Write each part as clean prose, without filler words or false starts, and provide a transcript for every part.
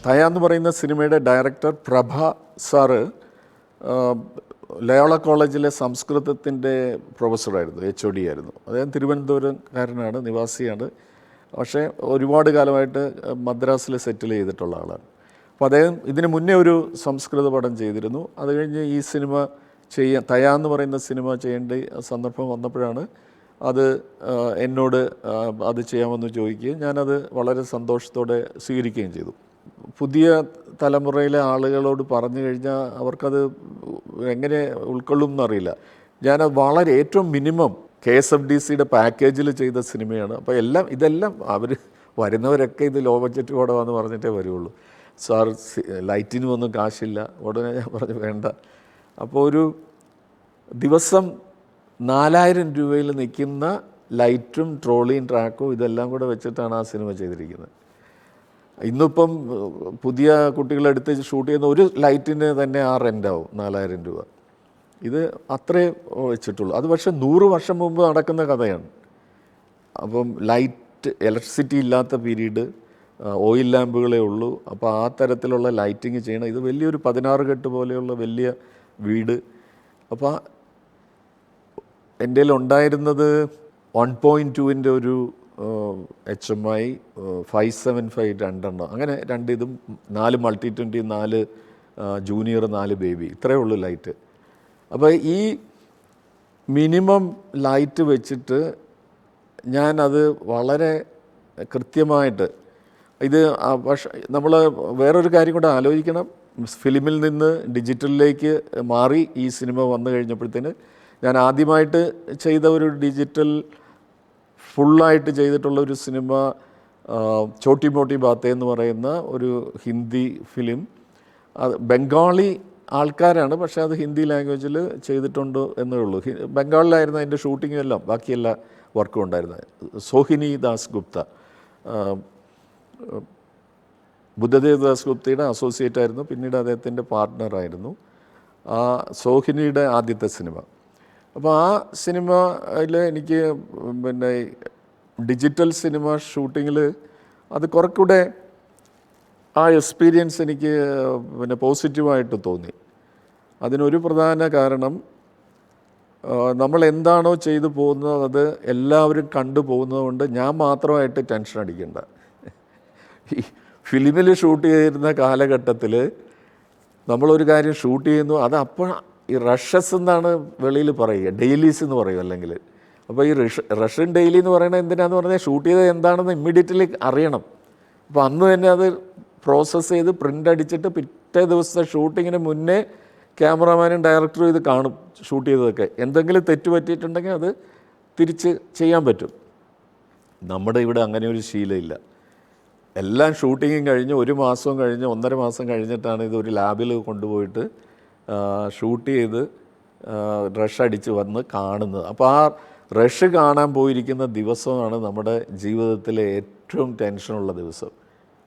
തയ എന്ന് പറയുന്ന സിനിമയുടെ ഡയറക്ടർ പ്രഭ സാറ് ലയോള കോളേജിലെ സംസ്കൃതത്തിൻ്റെ പ്രൊഫസറായിരുന്നു, HOD ആയിരുന്നു. അദ്ദേഹം തിരുവനന്തപുരംകാരനാണ്, നിവാസിയാണ്. പക്ഷേ ഒരുപാട് കാലമായിട്ട് മദ്രാസിൽ സെറ്റിൽ ചെയ്തിട്ടുള്ള ആളാണ്. അപ്പോൾ അദ്ദേഹം ഇതിന് മുന്നേ ഒരു സംസ്കൃത പടം ചെയ്തിരുന്നു. അത് കഴിഞ്ഞ് ഈ സിനിമ തയ എന്ന് പറയുന്ന സിനിമ ചെയ്യേണ്ട സന്ദർഭം വന്നപ്പോഴാണ് അത് എന്നോട് അത് ചെയ്യാമെന്ന് ചോദിക്കുകയും ഞാനത് വളരെ സന്തോഷത്തോടെ സ്വീകരിക്കുകയും ചെയ്തു. പുതിയ തലമുറയിലെ ആളുകളോട് പറഞ്ഞു കഴിഞ്ഞാൽ അവർക്കത് എങ്ങനെ ഉൾക്കൊള്ളും എന്നറിയില്ല. ഞാനത് വളരെ ഏറ്റവും മിനിമം KSFDCയുടെ പാക്കേജിൽ ചെയ്ത സിനിമയാണ്. അപ്പോൾ ഇതെല്ലാം അവർ വരുന്നവരൊക്കെ ഇത് ലോ ബഡ്ജറ്റ് പടമാണെന്ന് പറഞ്ഞിട്ടേ വരുള്ളൂ. സാർ ലൈറ്റിനും ഒന്നും കാശില്ല. ഉടനെ ഞാൻ പറഞ്ഞു വേണ്ട. അപ്പോൾ ഒരു ദിവസം 4000 രൂപയിൽ നിൽക്കുന്ന ലൈറ്റും ട്രോളിയും ട്രാക്കും ഇതെല്ലാം കൂടെ വെച്ചിട്ടാണ് ആ സിനിമ ചെയ്തിരിക്കുന്നത്. ഇന്നിപ്പം പുതിയ കുട്ടികളെടുത്ത് ഷൂട്ട് ചെയ്യുന്ന ഒരു ലൈറ്റിന് തന്നെ ആ റെൻ്റാവും 4000 രൂപ. ഇത് അത്രേ വെച്ചിട്ടുള്ളൂ. അത് പക്ഷേ 100 വർഷം മുമ്പ് നടക്കുന്ന കഥയാണ്. അപ്പം ഇലക്ട്രിസിറ്റി ഇല്ലാത്ത പീരീഡ്, ഓയിൽ ലാമ്പുകളേ ഉള്ളൂ. അപ്പോൾ ആ തരത്തിലുള്ള ലൈറ്റിങ് ചെയ്യണം. ഇത് വലിയൊരു 16 കെട്ട് പോലെയുള്ള വലിയ വീട്. അപ്പോൾ എൻ്റെ ഉണ്ടായിരുന്നത് 1.2-ൻ്റെ ഒരു HMI 575 രണ്ടെണ്ണം, അങ്ങനെ ഇതും 4 മൾട്ടി-20, 4 ജൂനിയർ, 4 ബേബി, ഇത്രയേ ഉള്ളൂ ലൈറ്റ്. അപ്പോൾ ഈ മിനിമം ലൈറ്റ് വെച്ചിട്ട് ഞാനത് വളരെ കൃത്യമായിട്ട് പക്ഷേ നമ്മൾ വേറൊരു കാര്യം കൂടെ ആലോചിക്കണം. ഫിലിമിൽ നിന്ന് ഡിജിറ്റലിലേക്ക് മാറി ഈ സിനിമ വന്നു കഴിഞ്ഞപ്പോഴത്തേന് ഞാൻ ആദ്യമായിട്ട് ചെയ്ത ഒരു ഡിജിറ്റൽ ഫുള്ളായിട്ട് ചെയ്തിട്ടുള്ള ഒരു സിനിമ ചോട്ടി മോട്ടി ബാത്തേ എന്ന് പറയുന്ന ഒരു ഹിന്ദി ഫിലിം. അത് ബംഗാളി ആൾക്കാരാണ്, പക്ഷേ അത് ഹിന്ദി ലാംഗ്വേജിൽ ചെയ്തിട്ടുണ്ട് എന്നേ ഉള്ളൂ. ബംഗാളിലായിരുന്നു അതിൻ്റെ ഷൂട്ടിങ്ങും എല്ലാം, ബാക്കിയെല്ലാ വർക്കും ഉണ്ടായിരുന്നത്. സോഹിനി ദാസ് ഗുപ്ത, ബുദ്ധദേവ് ദാസ് ഗുപ്തയുടെ അസോസിയേറ്റ് ആയിരുന്നു, പിന്നീട് അദ്ദേഹത്തിൻ്റെ പാർട്ട്ണറായിരുന്നു. ആ സോഹിനിയുടെ ആദ്യത്തെ സിനിമ. അപ്പോൾ ആ സിനിമയിൽ എനിക്ക് പിന്നെ ഡിജിറ്റൽ സിനിമ ഷൂട്ടിങ്ങിൽ അത് കുറേക്കൂടെ ആ എക്സ്പീരിയൻസ് എനിക്ക് പിന്നെ പോസിറ്റീവായിട്ട് തോന്നി. അതിനൊരു പ്രധാന കാരണം നമ്മൾ എന്താണോ ചെയ്തു പോകുന്നത് അത് എല്ലാവരും കണ്ടു പോകുന്നതുകൊണ്ട് ഞാൻ മാത്രമായിട്ട് ടെൻഷൻ അടിക്കേണ്ട. ഈ ഫിലിമിൽ ഷൂട്ട് ചെയ്തിരുന്ന കാലഘട്ടത്തിൽ നമ്മളൊരു കാര്യം ഷൂട്ട് ചെയ്യുന്നു, അത് അപ്പോൾ ഈ റഷസ് എന്നാണ് വെളിയിൽ പറയുക, ഡെയിലീസ് എന്ന് പറയും അല്ലെങ്കിൽ. അപ്പോൾ ഈ റഷ്യൻ ഡെയിലി എന്ന് പറയുന്നത് എന്തിനാന്ന് പറഞ്ഞാൽ ഷൂട്ട് ചെയ്തത് എന്താണെന്ന് ഇമ്മീഡിയറ്റ്ലി അറിയണം. അപ്പോൾ അന്ന് തന്നെ അത് പ്രോസസ്സ് ചെയ്ത് പ്രിൻ്റ് അടിച്ചിട്ട് പിറ്റേ ദിവസത്തെ ഷൂട്ടിങ്ങിന് മുന്നേ ക്യാമറാമാനും ഡയറക്ടറും ഇത് കാണും. ഷൂട്ട് ചെയ്തതൊക്കെ എന്തെങ്കിലും തെറ്റ് പറ്റിയിട്ടുണ്ടെങ്കിൽ അത് തിരിച്ച് ചെയ്യാൻ പറ്റും. നമ്മുടെ ഇവിടെ അങ്ങനെ ഒരു ശീലമില്ല. എല്ലാം ഷൂട്ടിങ്ങും കഴിഞ്ഞ് 1 മാസവും കഴിഞ്ഞ് 1.5 മാസം കഴിഞ്ഞിട്ടാണ് ഇതൊരു ലാബിൽ കൊണ്ടുപോയിട്ട് ഷൂട്ട് ചെയ്ത് റഷ് അടിച്ച് വന്ന് കാണുന്നത്. അപ്പോൾ ആ റഷ് കാണാൻ പോയിരിക്കുന്ന ദിവസമാണ് നമ്മുടെ ജീവിതത്തിലെ ഏറ്റവും ടെൻഷനുള്ള ദിവസം.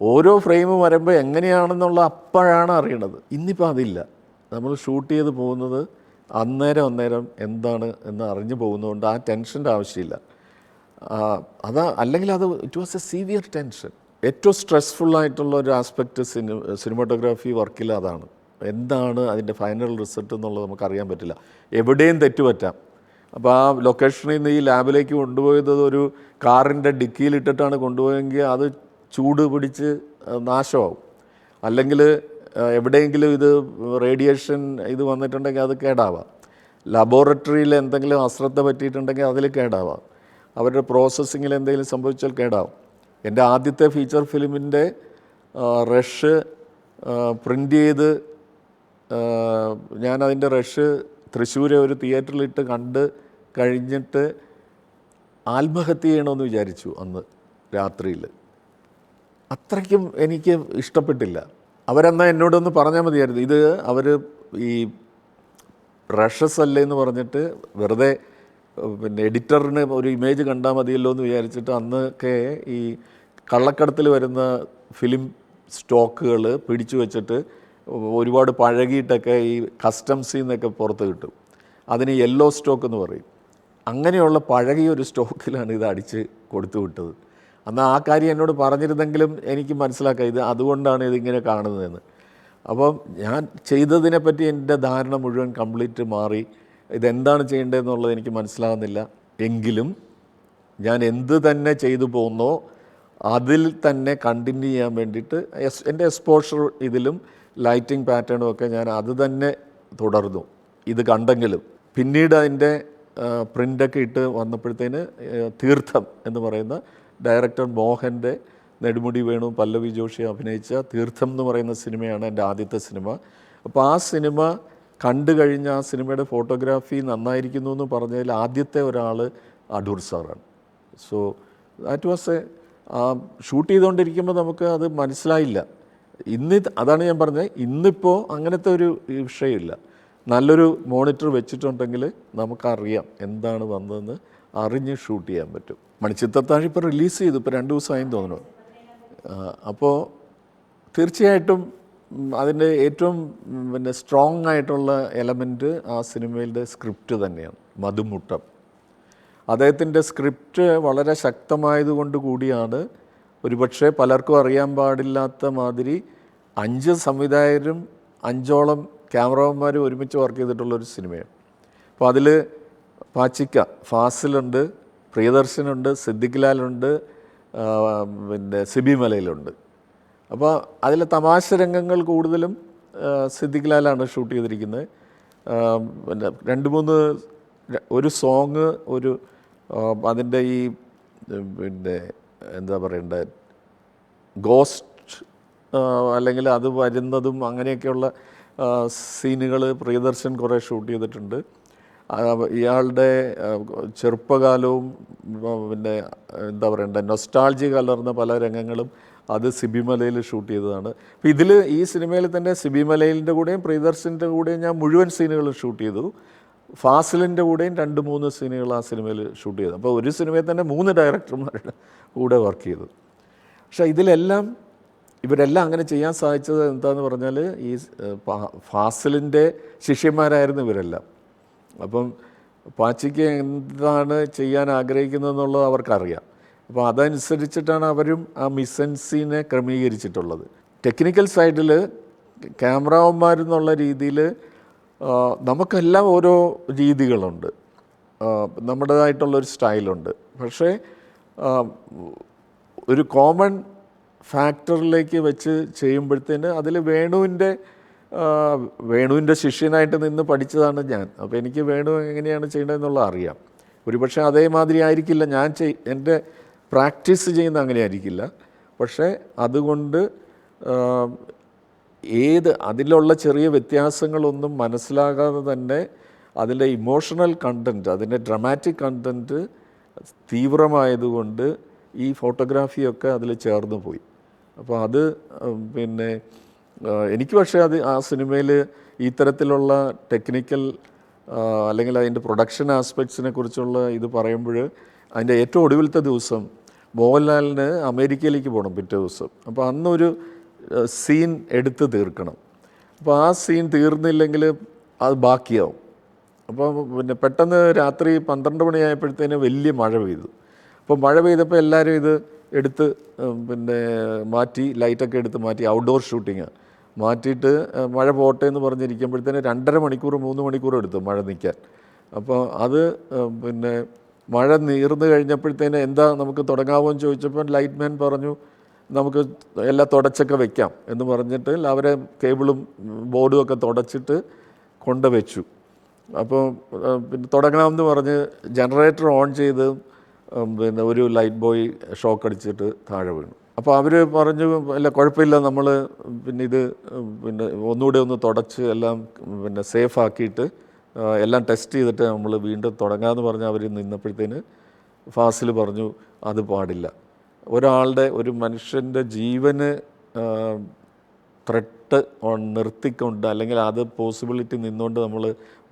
ഓരോ ഫ്രെയിമും വരുമ്പോൾ എങ്ങനെയാണെന്നുള്ള അപ്പോഴാണ് അറിയണത്. ഇന്നിപ്പോൾ അതില്ല. നമ്മൾ ഷൂട്ട് ചെയ്ത് പോകുന്നത് അന്നേരം എന്താണ് എന്ന് അറിഞ്ഞു പോകുന്നതുകൊണ്ട് ആ ടെൻഷൻ്റെ ആവശ്യമില്ല. അല്ലെങ്കിൽ it was A severe tension. ഏറ്റവും സ്ട്രെസ്ഫുള്ളായിട്ടുള്ള ഒരു ആസ്പെക്റ്റ് സിനിമാറ്റോഗ്രാഫി വർക്കിൽ അതാണ്. എന്താണ് അതിൻ്റെ ഫൈനൽ റിസൾട്ട് എന്നുള്ളത് നമുക്കറിയാൻ പറ്റില്ല. എവിടെയും തെറ്റുപറ്റാം. അപ്പോൾ ആ ലൊക്കേഷനിൽ നിന്ന് ഈ ലാബിലേക്ക് കൊണ്ടുപോയത് ഒരു കാറിൻ്റെ ഡിക്കിയിലിട്ടിട്ടാണ് കൊണ്ടുപോയെങ്കിൽ അത് ചൂട് പിടിച്ച് നാശമാവും. അല്ലെങ്കിൽ എവിടെയെങ്കിലും ഇത് റേഡിയേഷൻ ഇത് വന്നിട്ടുണ്ടെങ്കിൽ അത് കേടാവാം. ലബോറട്ടറിയിൽ എന്തെങ്കിലും അശ്രദ്ധ പറ്റിയിട്ടുണ്ടെങ്കിൽ അതിൽ കേടാവാം. അവരുടെ പ്രോസസ്സിങ്ങിൽ എന്തെങ്കിലും സംഭവിച്ചാൽ കേടാവും. എൻ്റെ ആദ്യത്തെ ഫീച്ചർ ഫിലിമിൻ്റെ റഷ് പ്രിൻ്റ് ചെയ്ത് ഞാനതിൻ്റെ റഷ് തൃശ്ശൂരെ ഒരു തിയേറ്ററിലിട്ട് കണ്ട് കഴിഞ്ഞിട്ട് ആത്മഹത്യ ചെയ്യണമെന്ന് വിചാരിച്ചു അന്ന് രാത്രിയിൽ. അത്രയ്ക്കും എനിക്ക് ഇഷ്ടപ്പെട്ടില്ല. അവരെന്നാൽ എന്നോടൊന്ന് പറഞ്ഞാൽ മതിയായിരുന്നു. ഇത് അവർ ഈ റഷസ് അല്ലേ എന്ന് പറഞ്ഞിട്ട് വെറുതെ പിന്നെ എഡിറ്ററിന് ഒരു ഇമേജ് കണ്ടാൽ മതിയല്ലോ എന്ന് വിചാരിച്ചിട്ട് അന്നൊക്കെ ഈ കള്ളക്കടത്തിൽ വരുന്ന ഫിലിം സ്റ്റോക്കുകൾ പിടിച്ചു വെച്ചിട്ട് ഒരുപാട് പഴകിയിട്ടൊക്കെ ഈ കസ്റ്റംസിൽ നിന്നൊക്കെ പുറത്ത് കിട്ടും. അതിന് യെല്ലോ സ്റ്റോക്ക് എന്ന് പറയും. അങ്ങനെയുള്ള പഴകിയ ഒരു സ്റ്റോക്കിലാണ് ഇത് അടിച്ച് കൊടുത്തു വിട്ടത്. അന്ന് ആ കാര്യം എന്നോട് പറഞ്ഞിരുന്നെങ്കിലും എനിക്ക് മനസ്സിലാക്കാം ഇത് അതുകൊണ്ടാണ് ഇതിങ്ങനെ കാണുന്നതെന്ന്. അപ്പം ഞാൻ ചെയ്തതിനെപ്പറ്റി എൻ്റെ ധാരണ മുഴുവൻ കംപ്ലീറ്റ് മാറി. ഇതെന്താണ് ചെയ്യേണ്ടതെന്നുള്ളത് എനിക്ക് മനസ്സിലാകുന്നില്ല. എങ്കിലും ഞാൻ എന്ത് തന്നെ ചെയ്തു പോകുന്നോ അതിൽ തന്നെ കണ്ടിന്യൂ ചെയ്യാൻ വേണ്ടിയിട്ട് എൻ്റെ എക്സ്പോഷർ ഇതിലും ലൈറ്റിംഗ് പാറ്റേണും ഒക്കെ ഞാൻ അത് തന്നെ തുടർന്നു. ഇത് കണ്ടെങ്കിലും പിന്നീട് അതിൻ്റെ പ്രിൻ്റൊക്കെ ഇട്ട് വന്നപ്പോഴത്തേന് തീർത്ഥം എന്ന് പറയുന്ന ഡയറക്ടർ മോഹൻ്റെ, നെടുമുടി വേണു, പല്ലവി ജോഷി അഭിനയിച്ച തീർത്ഥം എന്ന് പറയുന്ന സിനിമയാണ് എൻ്റെ ആദ്യത്തെ സിനിമ. അപ്പോൾ ആ സിനിമ കണ്ടു കഴിഞ്ഞ ആ സിനിമയുടെ ഫോട്ടോഗ്രാഫി നന്നായിരിക്കുന്നു എന്ന് പറഞ്ഞതിൽ ആദ്യത്തെ ഒരാൾ അടൂർ സാറാണ്. സോ ദാറ്റ് വാസ് ഷൂട്ട് ചെയ്തുകൊണ്ടിരിക്കുമ്പോൾ നമുക്ക് അത് മനസ്സിലായില്ല. അതാണ് ഞാൻ പറഞ്ഞത്, ഇന്നിപ്പോൾ അങ്ങനത്തെ ഒരു വിഷയമില്ല. നല്ലൊരു മോണിറ്റർ വെച്ചിട്ടുണ്ടെങ്കിൽ നമുക്കറിയാം എന്താണ് വന്നതെന്ന് അറിഞ്ഞ് ഷൂട്ട് ചെയ്യാൻ പറ്റും. മണിച്ചിത്രത്താഴ് ഇപ്പോൾ റിലീസ് ചെയ്തു, ഇപ്പോൾ 2 ദിവസമായി തോന്നുന്നു. അപ്പോൾ തീർച്ചയായിട്ടും അതിൻ്റെ ഏറ്റവും സ്ട്രോങ് ആയിട്ടുള്ള എലമെൻറ്റ് ആ സിനിമയിലെ സ്ക്രിപ്റ്റ് തന്നെയാണ്. മധുമുട്ടം അദ്ദേഹത്തിൻ്റെ സ്ക്രിപ്റ്റ് വളരെ ശക്തമായതുകൊണ്ട് കൂടിയാണ് ഒരുപക്ഷെ പലർക്കും അറിയാൻ പാടില്ലാത്ത മാതിരി 5 സംവിധായകരും 5ഓളം ക്യാമറമാന്മാരും ഒരുമിച്ച് വർക്ക് ചെയ്തിട്ടുള്ളൊരു സിനിമയാണ്. അപ്പോൾ അതിൽ പാച്ചിക്ക, ഫാസിലുണ്ട്, പ്രിയദർശനുണ്ട്, സിദ്ദിഖ് ലാലുണ്ട്, സിബി മലയിലുണ്ട്. അപ്പോൾ അതിലെ തമാശ രംഗങ്ങൾ കൂടുതലും സിദ്ദിഖ് ലാലാണ് ഷൂട്ട് ചെയ്തിരിക്കുന്നത്. 2-3 ഒരു സോങ്, ഒരു അതിൻ്റെ ഈ എന്താ പറയണ്ടേ, ഗോസ്റ്റ് അല്ലെങ്കിൽ അത് വരുന്നതും അങ്ങനെയൊക്കെയുള്ള സീനുകൾ പ്രിയദർശൻ കുറേ ഷൂട്ട് ചെയ്തിട്ടുണ്ട്. ഇയാളുടെ ചെറുപ്പകാലവും എന്താ പറയണ്ടേ, നൊസ്റ്റാൾജി കലർന്ന പല രംഗങ്ങളും അത് സിബിമലയിൽ ഷൂട്ട് ചെയ്തതാണ്. അപ്പോൾ ഇതിൽ ഈ സിനിമയിൽ തന്നെ സിബിമലയിലിൻ്റെ കൂടെയും പ്രിയദർശൻ്റെ കൂടെയും ഞാൻ മുഴുവൻ സീനുകൾ ഷൂട്ട് ചെയ്തു. ഫാസിലിൻ്റെ കൂടെയും 2-3 സീനുകൾ ആ സിനിമയിൽ ഷൂട്ട് ചെയ്തു. അപ്പോൾ ഒരു സിനിമയിൽ തന്നെ 3 ഡയറക്ടർമാരുടെ കൂടെ വർക്ക് ചെയ്തു. പക്ഷേ ഇവരെല്ലാം അങ്ങനെ ചെയ്യാൻ സാധിച്ചത് എന്താണെന്ന് പറഞ്ഞാൽ ഈ ഫാസിലിൻ്റെ ശിഷ്യന്മാരായിരുന്നു ഇവരെല്ലാം. അപ്പം പാച്ചിക്ക് എന്താണ് ചെയ്യാൻ ആഗ്രഹിക്കുന്നതെന്നുള്ളത് അവർക്കറിയാം. അപ്പോൾ അതനുസരിച്ചിട്ടാണ് അവരും ആ മിസൻസിനെ ക്രമീകരിച്ചിട്ടുള്ളത്. ടെക്നിക്കൽ സൈഡിൽ ക്യാമറമാന്മാരെന്നുള്ള രീതിയിൽ നമുക്കെല്ലാം ഓരോ രീതികളുണ്ട്, നമ്മുടേതായിട്ടുള്ളൊരു സ്റ്റൈലുണ്ട്. പക്ഷേ ഒരു കോമൺ ഫാക്ടറിലേക്ക് വെച്ച് ചെയ്യുമ്പോഴത്തേന് അതിൽ വേണുവിൻ്റെ ശിഷ്യനായിട്ട് നിന്ന് പഠിച്ചതാണ് ഞാൻ. അപ്പോൾ എനിക്ക് വേണു എങ്ങനെയാണ് ചെയ്യേണ്ടതെന്നുള്ളത് അറിയാം. ഒരുപക്ഷെ അതേമാതിരി ആയിരിക്കില്ല എൻ്റെ പ്രാക്ടീസ് ചെയ്യുന്ന അങ്ങനെ ആയിരിക്കില്ല. പക്ഷേ അതുകൊണ്ട് അതിലുള്ള ചെറിയ വ്യത്യാസങ്ങളൊന്നും മനസ്സിലാകാതെ തന്നെ അതിൻ്റെ ഇമോഷണൽ കണ്ടൻറ്റ്, അതിൻ്റെ ഡ്രമാറ്റിക് കണ്ടൻറ്റ് തീവ്രമായതുകൊണ്ട് ഈ ഫോട്ടോഗ്രാഫിയൊക്കെ അതിൽ ചേർന്ന് പോയി. അപ്പോൾ അത് എനിക്ക് പക്ഷേ ആ സിനിമയിൽ ഇത്തരത്തിലുള്ള ടെക്നിക്കൽ അല്ലെങ്കിൽ അതിൻ്റെ പ്രൊഡക്ഷൻ ആസ്പെക്ട്സിനെ കുറിച്ചുള്ള ഇത് പറയുമ്പോൾ അതിൻ്റെ ഏറ്റവും ഒടുവിലത്തെ ദിവസം മോഹൻലാലിന് അമേരിക്കയിലേക്ക് പോകണം പിറ്റേ ദിവസം. അപ്പോൾ അന്നൊരു സീൻ എടുത്ത് തീർക്കണം. അപ്പോൾ ആ സീൻ തീർന്നില്ലെങ്കിൽ അത് ബാക്കിയാവും. അപ്പോൾ പെട്ടെന്ന് രാത്രി 12 മണിയായപ്പോഴത്തേന് വലിയ മഴ പെയ്തു. അപ്പോൾ മഴ പെയ്തപ്പോൾ എല്ലാവരും ഇത് എടുത്ത് മാറ്റി, ലൈറ്റൊക്കെ എടുത്ത് മാറ്റി, ഔട്ട്ഡോർ ഷൂട്ടിങ് മാറ്റിയിട്ട് മഴ പോട്ടെ എന്ന് പറഞ്ഞിരിക്കുമ്പോഴത്തേന് 2.5 മണിക്കൂർ 3 മണിക്കൂർ എടുത്തു മഴ നിൽക്കാൻ. അപ്പോൾ അത് മഴ നീർന്നു കഴിഞ്ഞപ്പോഴത്തേന് എന്താ നമുക്ക് തുടങ്ങാമോ എന്ന് ചോദിച്ചപ്പോൾ ലൈറ്റ്മാൻ പറഞ്ഞു നമുക്ക് എല്ലാം തുടച്ചൊക്കെ വെക്കാം എന്ന് പറഞ്ഞിട്ട് അവരെ കേബിളും ബോർഡും ഒക്കെ തുടച്ചിട്ട് കൊണ്ടുവച്ചു. അപ്പോൾ തുടങ്ങണമെന്ന് പറഞ്ഞ് ജനറേറ്റർ ഓൺ ചെയ്ത് ഒരു ലൈറ്റ് ബോയ് ഷോക്ക് അടിച്ചിട്ട് താഴെ വീണു. അപ്പോൾ അവർ പറഞ്ഞു അല്ല കുഴപ്പമില്ല, നമ്മൾ ഇത് ഒന്നുകൂടെ ഒന്ന് തുടച്ച് എല്ലാം സേഫ് ആക്കിയിട്ട് എല്ലാം ടെസ്റ്റ് ചെയ്തിട്ട് നമ്മൾ വീണ്ടും തുടങ്ങാമെന്ന് പറഞ്ഞ് അവർ നിന്നപ്പോഴത്തേന് ഫാസിൽ പറഞ്ഞു അത് പാടില്ല. ഒരു മനുഷ്യൻ്റെ ജീവന് ത്രെട്ട് നിർത്തിക്കൊണ്ട് അല്ലെങ്കിൽ അത് പോസിബിലിറ്റി നിന്നുകൊണ്ട് നമ്മൾ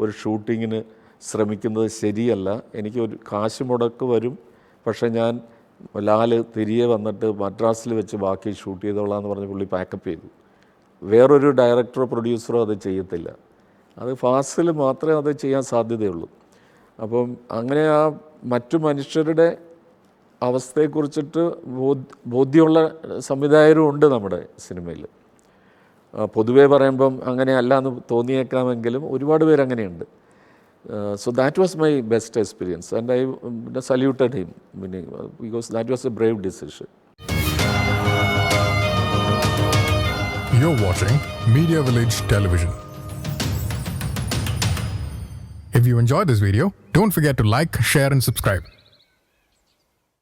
ഒരു ഷൂട്ടിങ്ങിന് ശ്രമിക്കുന്നത് ശരിയല്ല. എനിക്ക് ഒരു കാശ് മുടക്ക് വരും, പക്ഷേ ഞാൻ ലാൽ തിരികെ വന്നിട്ട് മദ്രാസിൽ വെച്ച് ബാക്കി ഷൂട്ട് ചെയ്തോളാം എന്ന് പറഞ്ഞ് പുള്ളി പാക്കപ്പ് ചെയ്തു. വേറൊരു ഡയറക്ടറോ പ്രൊഡ്യൂസറോ അത് ചെയ്യത്തില്ല. അത് ഫാസിൽ മാത്രമേ അത് ചെയ്യാൻ സാധ്യതയുള്ളൂ. അപ്പം അങ്ങനെ ആ മറ്റു മനുഷ്യരുടെ അവസ്ഥയെക്കുറിച്ചിട്ട് ബോധ്യമുള്ള സംവിധായകരും ഉണ്ട് നമ്മുടെ സിനിമയിൽ. പൊതുവേ പറയുമ്പം അങ്ങനെയല്ല എന്ന് തോന്നിയേക്കാമെങ്കിലും ഒരുപാട് പേര് അങ്ങനെയുണ്ട്. So that was my best experience and I saluted him because that was a brave decision. You're watching Media Village Television. If you enjoyed this video, don't forget to like, share and subscribe.